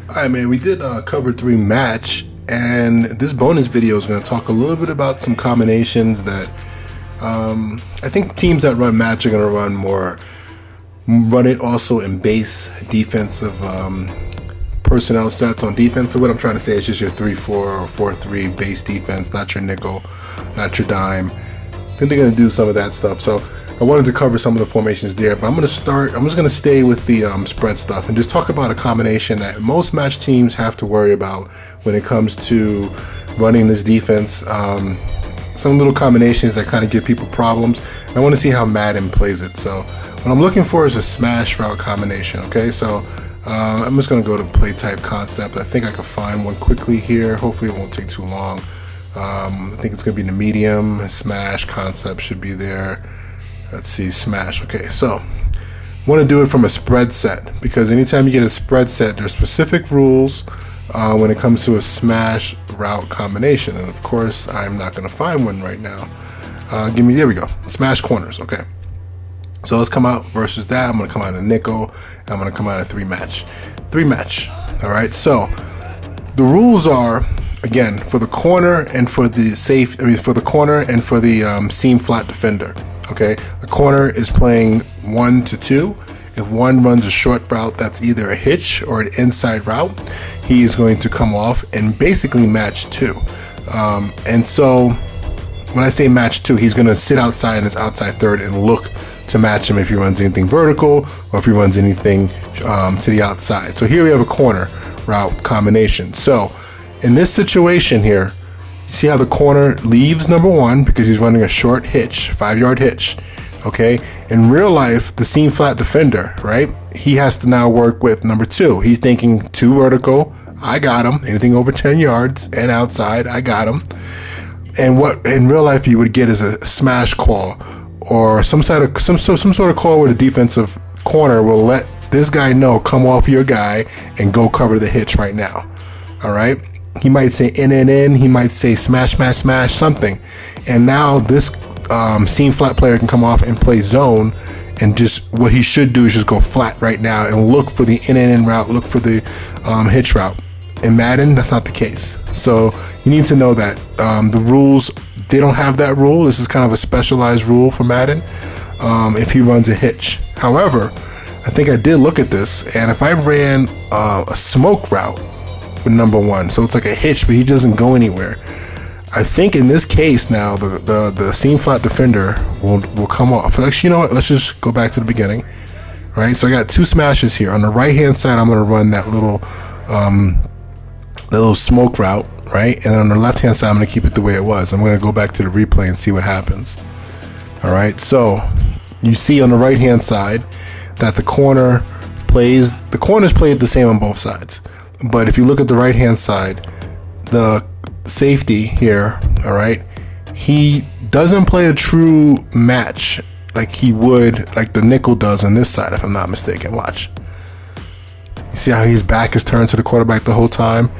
Alright, man, we did cover 3 match, and this bonus video is going to talk a little bit about some combinations that I think teams that run match are going to run it also in base defensive personnel sets on defense. So what I'm trying to say is just your 3-4 or 4-3 base defense, not your nickel, not your dime. I think they're going to do some of that stuff. So I wanted to cover some of the formations there, but I'm just going to stay with the spread stuff and just talk about a combination that most match teams have to worry about when it comes to running this defense. Some little combinations that kind of give people problems. I want to see how Madden plays it. So what I'm looking for is a smash route combination. Okay, so I'm just going to go to play type concept. I think I can find one quickly here. Hopefully it won't take too long. I think it's going to be in the medium. Smash concept should be there. Let's see, smash. Okay, so I want to do it from a spread set, because anytime you get a spread set, there's specific rules when it comes to a smash route combination. And of course, I'm not going to find one right now. There we go. Smash corners. Okay. So let's come out versus that. I'm going to come out in a nickel. And I'm going to come out in 3 match. 3 match. All right. So the rules are, again, for the corner and for the for the corner and for the seam flat defender. Okay. The corner is playing 1 to 2. If one runs a short route that's either a hitch or an inside route, he is going to come off and basically match 2. And so when I say match 2, he's going to sit outside in his outside third and look to match him if he runs anything vertical or if he runs anything to the outside. So here we have a corner route combination. So in this situation here, see how the corner leaves number 1 because he's running a short hitch, 5-yard hitch. Okay, in real life, the seam flat defender, right? He has to now work with number 2. He's thinking 2 vertical, I got him. Anything over 10 yards and outside, I got him. And what in real life you would get is a smash call or some sort of call where the defensive corner will let this guy know, come off your guy and go cover the hitch right now. All right. He might say in. He might say smash, something. And now this seam flat player can come off and play zone, and just what he should do is just go flat right now and look for the in route, look for the hitch route. In Madden, that's not the case. So you need to know that the rules, they don't have that rule. This is kind of a specialized rule for Madden if he runs a hitch. However, I think I did look at this, and if I ran a smoke route with number 1, so it's like a hitch but he doesn't go anywhere, I think in this case now the seam flat defender will come off. Actually, you know what? Let's just go back to the beginning. Right. So I got 2 smashes here. On the right hand side, I'm going to run that little smoke route, right? And on the left hand side, I'm going to keep it the way it was. I'm going to go back to the replay and see what happens. All right. So you see on the right hand side that the corners played the same on both sides. But if you look at the right hand side, the safety here, all right, he doesn't play a true match like he would, like the nickel does on this side, if I'm not mistaken. Watch. You see how his back is turned to the quarterback the whole time?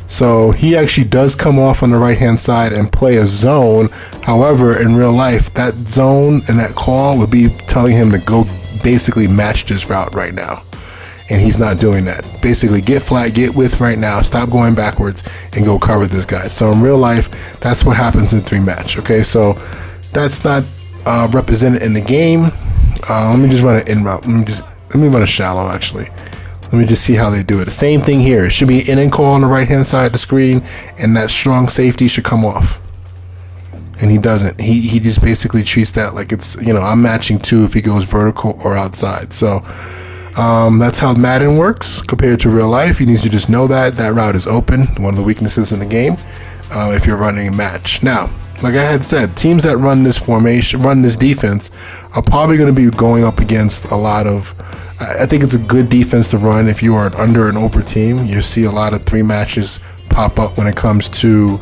So he actually does come off on the right hand side and play a zone. However, in real life, that zone and that call would be telling him to go basically match this route right now. And he's not doing that. Basically, get flat, get width right now, stop going backwards, and go cover this guy. So in real life, that's what happens in 3 match. Okay, so that's not represented in the game. Let me just run an in route. Let me run a shallow actually. Let me just see how they do it. The same thing here. It should be in call on the right hand side of the screen, and that strong safety should come off. And he doesn't. He just basically treats that like it's, I'm matching 2 if he goes vertical or outside. So that's how Madden works compared to real life. You need to just know that route is open. One of the weaknesses in the game if you're running a match. Now, like I had said, teams that run this formation, run this defense, are probably going to be going up against a lot of. I think it's a good defense to run if you are an under and over team. You see a lot of 3 matches pop up when it comes to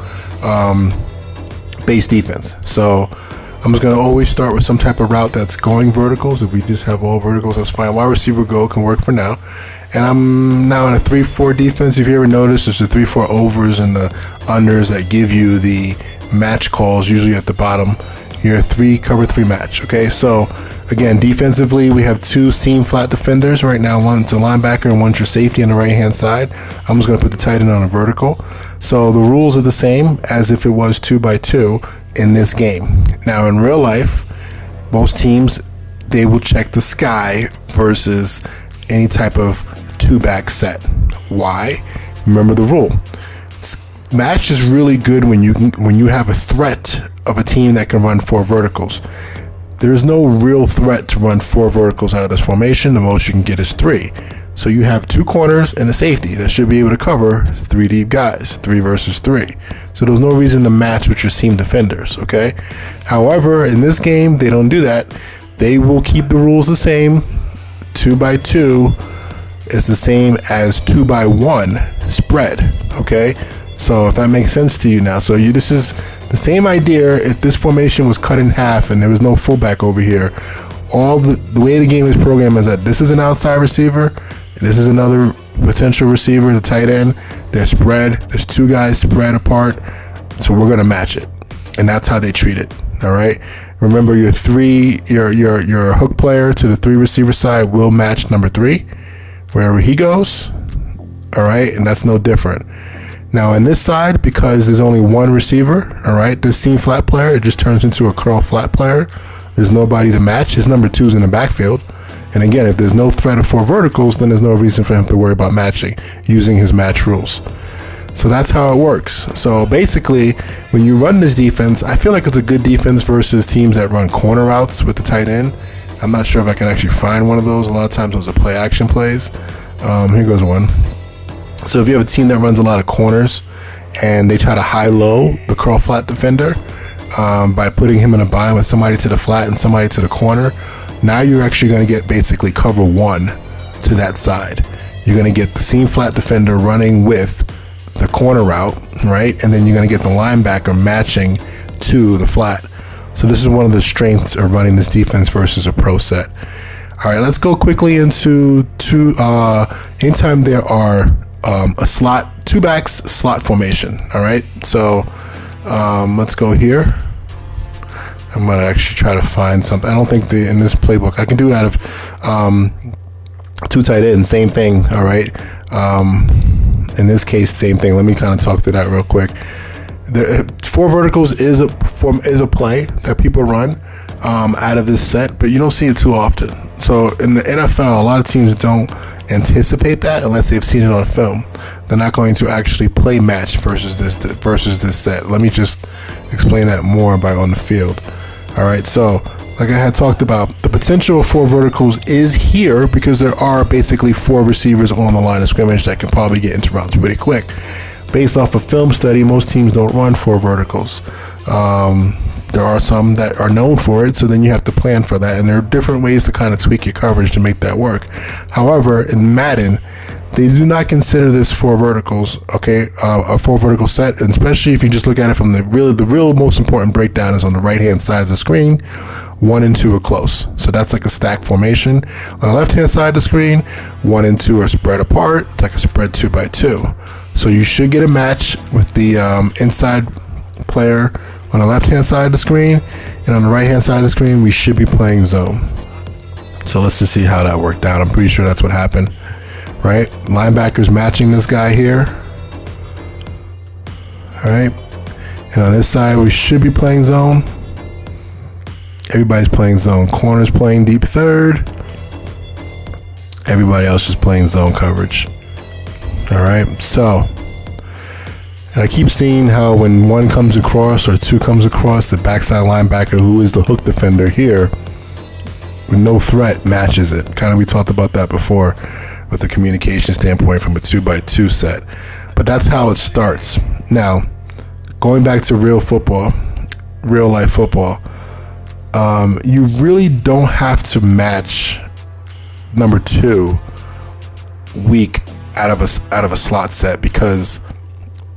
base defense. So I'm just going to always start with some type of route that's going verticals. If we just have all verticals, that's fine. Wide receiver go can work for now. And I'm now in a 3-4 defense. If you ever notice, there's the 3-4 overs and the unders that give you the match calls, usually at the bottom. Your cover 3 match. Okay, so Again, defensively, we have two seam flat defenders right now. One's a linebacker and one's your safety on the right-hand side. I'm just going to put the tight end on a vertical. So the rules are the same as if it was 2x2 in this game. Now, in real life, most teams, they will check the sky versus any type of two-back set. Why? Remember the rule. Match is really good when you have a threat of a team that can run 4 verticals. There's no real threat to run 4 verticals out of this formation. The most you can get is 3. So you have 2 corners and a safety that should be able to cover 3 deep guys, 3 versus 3. So there's no reason to match with your seam defenders, okay? However, in this game, they don't do that. They will keep the rules the same. 2x2 is the same as 2x1 spread, okay? So if that makes sense to you now. So this is the same idea if this formation was cut in half and there was no fullback over here. All the way the game is programmed is that this is an outside receiver, this is another potential receiver, the tight end. They're spread. There's 2 guys spread apart. So we're gonna match it, and that's how they treat it. All right. Remember, your hook player to the 3 receiver side will match number 3 wherever he goes. All right, and that's no different. Now on this side, because there's only 1 receiver, all right, this seam flat player, it just turns into a curl flat player. There's nobody to match. His number 2 is in the backfield. And again, if there's no threat of 4 verticals, then there's no reason for him to worry about matching using his match rules. So that's how it works. So basically, when you run this defense, I feel like it's a good defense versus teams that run corner routes with the tight end. I'm not sure if I can actually find one of those. A lot of times those are play action plays. Here goes one. So if you have a team that runs a lot of corners and they try to high-low the curl flat defender by putting him in a bind with somebody to the flat and somebody to the corner, now you're actually going to get basically cover 1 to that side. You're going to get the seam flat defender running with the corner route, right? And then you're going to get the linebacker matching to the flat. So this is one of the strengths of running this defense versus a pro set. All right, let's go quickly into anytime there are a slot, 2 backs slot formation. All right, so let's go here. I'm gonna actually try to find something. I don't think in this playbook I can do it out of 2 tight ends. Same thing. All right. In this case, same thing. Let me kind of talk to that real quick. The 4 verticals is a play that people run out of this set, but you don't see it too often. So in the NFL, a lot of teams don't anticipate that unless they've seen it on film. They're not going to actually play match versus this set. Let me just explain that more by on the field. All right, so like I had talked about, the potential of 4 verticals is here because there are basically 4 receivers on the line of scrimmage that can probably get into routes pretty quick. Based off a film study, most teams don't run 4 verticals. There are some that are known for it, so then you have to plan for that, and there are different ways to kind of tweak your coverage to make that work. However, in Madden, they do not consider this 4 verticals, okay, a 4 vertical set, and especially if you just look at it from the real most important breakdown is on the right-hand side of the screen. 1 and 2 are close, so that's like a stack formation. On the left-hand side of the screen, 1 and 2 are spread apart. It's like a spread 2x2. So you should get a match with the inside player on the left-hand side of the screen, and on the right-hand side of the screen, we should be playing zone. So let's just see how that worked out. I'm pretty sure that's what happened, right? Linebackers matching this guy here. All right, and on this side, we should be playing zone. Everybody's playing zone. Corners playing deep third. Everybody else is playing zone coverage. All right, so, and I keep seeing how when 1 comes across or 2 comes across, the backside linebacker, who is the hook defender here, with no threat, matches it. Kind of, we talked about that before with the communication standpoint from a 2x2 set. But that's how it starts. Now, going back to real football, real life football, you really don't have to match number 2 weak out of a slot set, because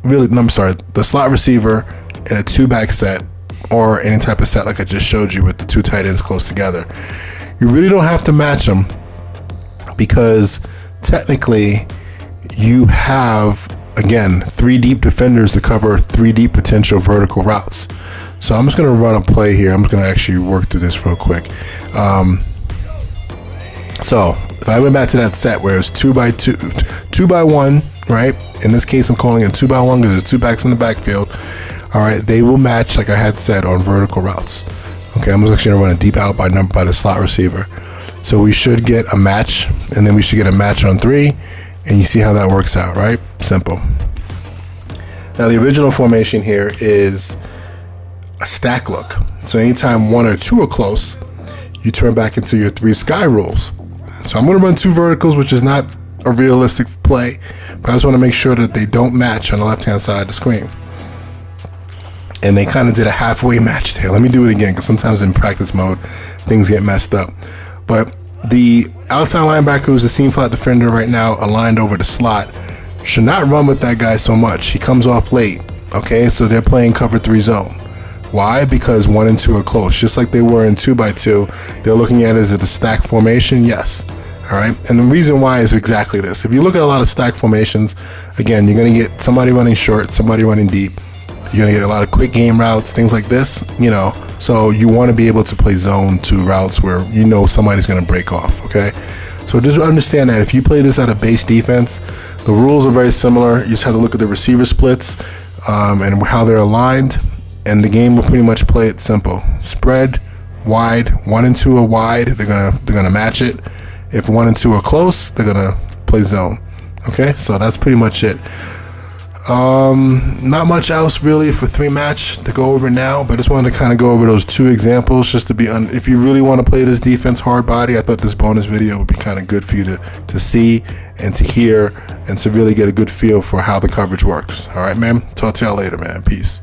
really, I'm sorry, the slot receiver in a 2-back set or any type of set like I just showed you with the 2 tight ends close together, you really don't have to match them, because technically you have again, 3 deep defenders to cover 3 deep potential vertical routes. So I'm just going to run a play here. I'm just going to actually work through this real quick. So if I went back to that set where it's 2x2, 2x1, right? In this case, I'm calling it 2x1 because there's 2 backs in the backfield. All right, they will match, like I had said, on vertical routes. Okay, I'm just actually going to run a deep out by the slot receiver. So we should get a match, and then we should get a match on 3, and you see how that works out, right? Simple. Now the original formation here is a stack look. So anytime 1 or 2 are close, you turn back into your 3 sky rules. So I'm going to run 2 verticals, which is not a realistic play, but I just want to make sure that they don't match on the left-hand side of the screen. And they kind of did a halfway match there. Let me do it again, because sometimes in practice mode, things get messed up. But the outside linebacker, who's the seam flat defender right now, aligned over the slot, should not run with that guy so much. He comes off late, okay? So they're playing cover 3 zone. Why? Because 1 and 2 are close. Just like they were in 2x2, they're looking at it as a stack formation, yes. All right, and the reason why is exactly this. If you look at a lot of stack formations, again, you're going to get somebody running short, somebody running deep. You're going to get a lot of quick game routes, things like this, you know. So you want to be able to play zone 2 routes where you know somebody's going to break off, okay? So just understand that if you play this at a base defense, the rules are very similar. You just have to look at the receiver splits and how they're aligned, and the game will pretty much play it simple. Spread, wide, 1 and 2 are wide, they're gonna match it. If 1 and 2 are close, they're gonna play zone. Okay, so that's pretty much it. Not much else really for 3 match to go over now, but I just wanted to kind of go over those 2 examples just to be if you really want to play this defense hard body, I thought this bonus video would be kind of good for you to see and to hear and to really get a good feel for how the coverage works. All right, man, talk to y'all later, man. Peace.